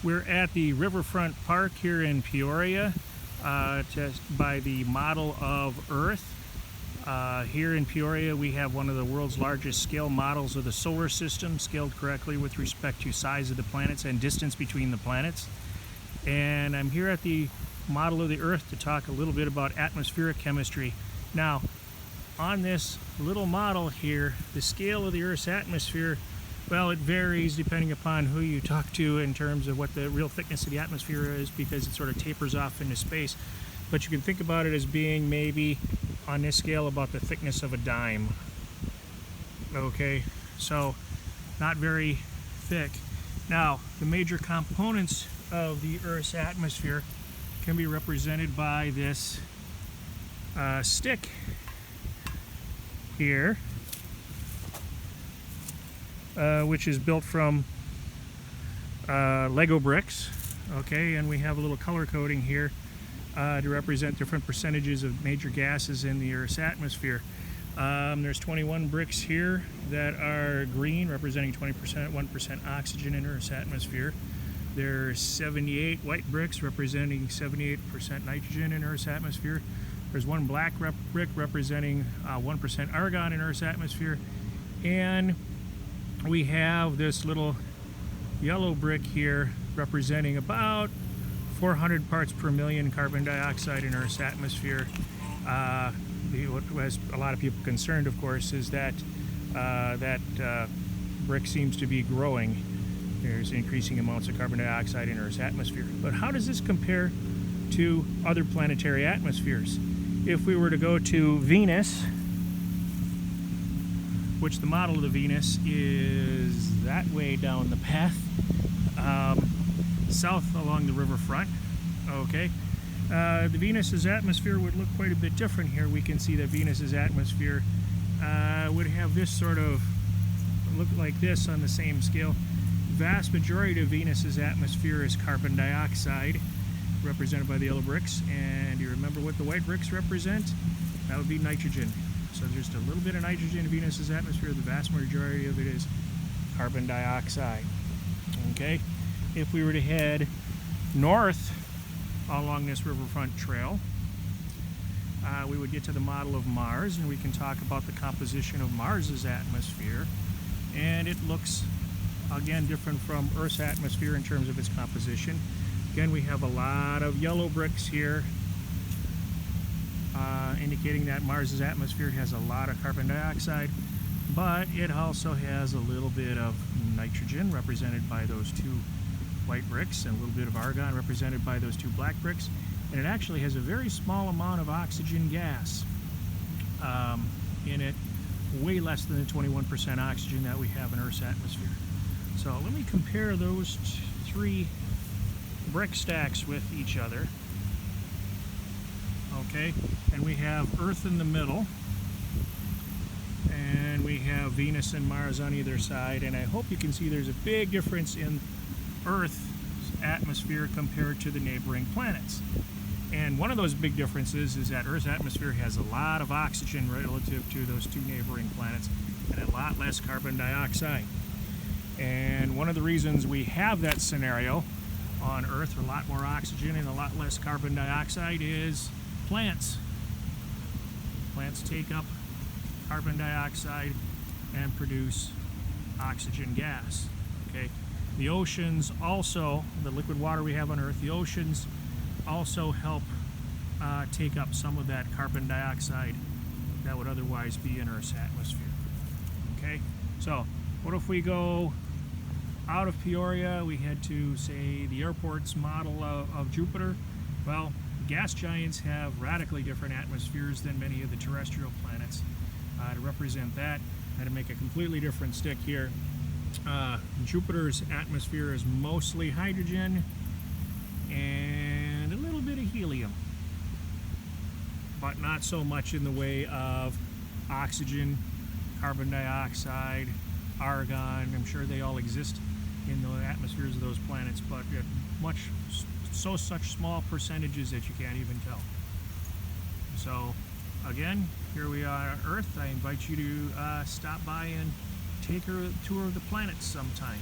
We're at the Riverfront Park here in Peoria, just by the model of Earth. Here in Peoria, we have one of the world's largest scale models of the solar system, scaled correctly with respect to size of the planets and distance between the planets. And I'm here at the model of the Earth to talk a little bit about atmospheric chemistry. Now, on this little model here, the scale of the Earth's atmosphere, well, it varies depending upon who you talk to in terms of what the real thickness of the atmosphere is, because it sort of tapers off into space. But you can think about it as being maybe on this scale about the thickness of a dime. Okay, so not very thick. Now, the major components of the Earth's atmosphere can be represented by this stick here, which is built from Lego bricks. Okay, and we have a little color coding here to represent different percentages of major gases in the Earth's atmosphere. There's 21 bricks here that are green, representing 1% oxygen in Earth's atmosphere. There's 78 white bricks representing 78% nitrogen in Earth's atmosphere. There's one black brick representing 1% argon in Earth's atmosphere. And we have this little yellow brick here representing about 400 parts per million carbon dioxide in Earth's atmosphere. What has a lot of people concerned, of course, is that brick seems to be growing. There's increasing amounts of carbon dioxide in Earth's atmosphere. But how does this compare to other planetary atmospheres? If we were to go to Venus, which the model of the Venus is that way down the path, south along the riverfront. Okay, the Venus's atmosphere would look quite a bit different here. We can see that Venus's atmosphere would have this sort of look like this on the same scale. Vast majority of Venus's atmosphere is carbon dioxide, represented by the yellow bricks. And you remember what the white bricks represent? That would be nitrogen. So there's just a little bit of nitrogen in Venus's atmosphere. The vast majority of it is carbon dioxide. Okay, if we were to head north along this riverfront trail, we would get to the model of Mars, and we can talk about the composition of Mars's atmosphere. And it looks, again, different from Earth's atmosphere in terms of its composition. Again, we have a lot of yellow bricks here, indicating that Mars's atmosphere has a lot of carbon dioxide, but it also has a little bit of nitrogen, represented by those two white bricks, and a little bit of argon, represented by those two black bricks. And it actually has a very small amount of oxygen gas in it, way less than the 21% oxygen that we have in Earth's atmosphere. So let me compare those three brick stacks with each other. Okay, and we have Earth in the middle, and we have Venus and Mars on either side, and I hope you can see there's a big difference in Earth's atmosphere compared to the neighboring planets. And one of those big differences is that Earth's atmosphere has a lot of oxygen relative to those two neighboring planets, and a lot less carbon dioxide. And one of the reasons we have that scenario on Earth, a lot more oxygen and a lot less carbon dioxide, is plants. Plants take up carbon dioxide and produce oxygen gas. Okay, the oceans also, the liquid water we have on Earth, the oceans also help take up some of that carbon dioxide that would otherwise be in Earth's atmosphere. Okay, so what if we go out of Peoria, we head to, say, the airport's model of Jupiter? Well, gas giants have radically different atmospheres than many of the terrestrial planets. To represent that, I had to make a completely different stick here. Jupiter's atmosphere is mostly hydrogen and a little bit of helium, but not so much in the way of oxygen, carbon dioxide, argon. I'm sure they all exist in the atmospheres of those planets, but at such small percentages that you can't even tell. So again, here we are on Earth. I invite you to stop by and take a tour of the planet sometime.